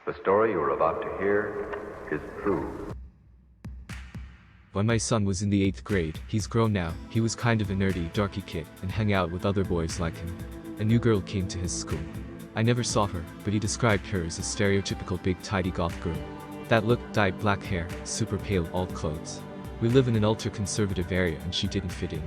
The story you are about to hear is true. When my son was in the 8th grade, he's grown now, he was kind of a nerdy, darky kid, and hung out with other boys like him. A new girl came to his school. I never saw her, but he described her as a stereotypical big tidy goth girl. That look, dyed black hair, super pale, alt clothes. We live in an ultra-conservative area and she didn't fit in.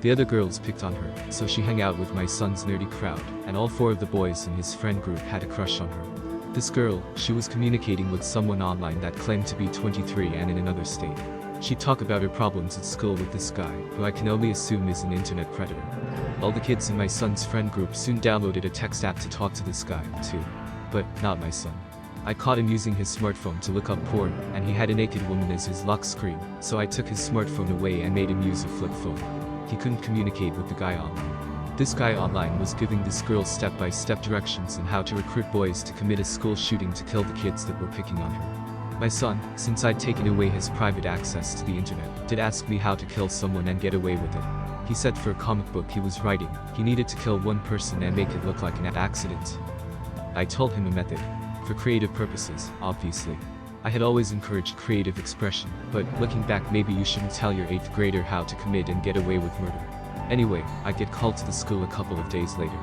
The other girls picked on her, so she hung out with my son's nerdy crowd, and all 4 of the boys in his friend group had a crush on her. This girl, she was communicating with someone online that claimed to be 23 and in another state. She'd talk about her problems at school with this guy, who I can only assume is an internet predator. All the kids in my son's friend group soon downloaded a text app to talk to this guy, too. But, not my son. I caught him using his smartphone to look up porn, and he had a naked woman as his lock screen, so I took his smartphone away and made him use a flip phone. He couldn't communicate with the guy online. This guy online was giving this girl step-by-step directions on how to recruit boys to commit a school shooting to kill the kids that were picking on her. My son, since I'd taken away his private access to the internet, did ask me how to kill someone and get away with it. He said for a comic book he was writing, he needed to kill one person and make it look like an accident. I told him a method. For creative purposes, obviously. I had always encouraged creative expression, but looking back, maybe you shouldn't tell your 8th grader how to commit and get away with murder. Anyway, I get called to the school a couple of days later.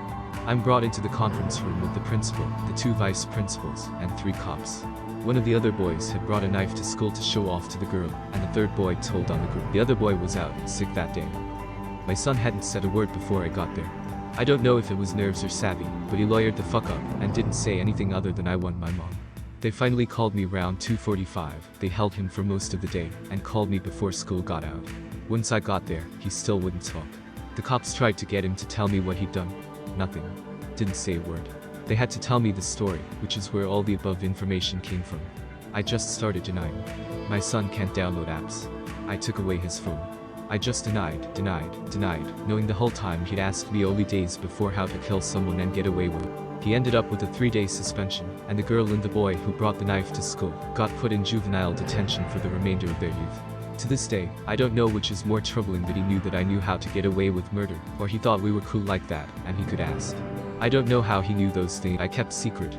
I'm brought into the conference room with the principal, the 2 vice principals, and 3 cops. One of the other boys had brought a knife to school to show off to the girl, and the 3rd boy told on the group. The other boy was out, sick that day. My son hadn't said a word before I got there. I don't know if it was nerves or savvy, but he lawyered the fuck up, and didn't say anything other than I want my mom. They finally called me around 2:45, they held him for most of the day, and called me before school got out. Once I got there, he still wouldn't talk. The cops tried to get him to tell me what he'd done. Nothing. Didn't say a word. They had to tell me the story, which is where all the above information came from. I just started denying. My son can't download apps. I took away his phone. I just denied, knowing the whole time he'd asked me only days before how to kill someone and get away with it. He ended up with a 3-day suspension, and the girl and the boy who brought the knife to school got put in juvenile detention for the remainder of their youth. To this day, I don't know which is more troubling, that he knew that I knew how to get away with murder, or he thought we were cool like that, and he could ask. I don't know how he knew those things I kept secret.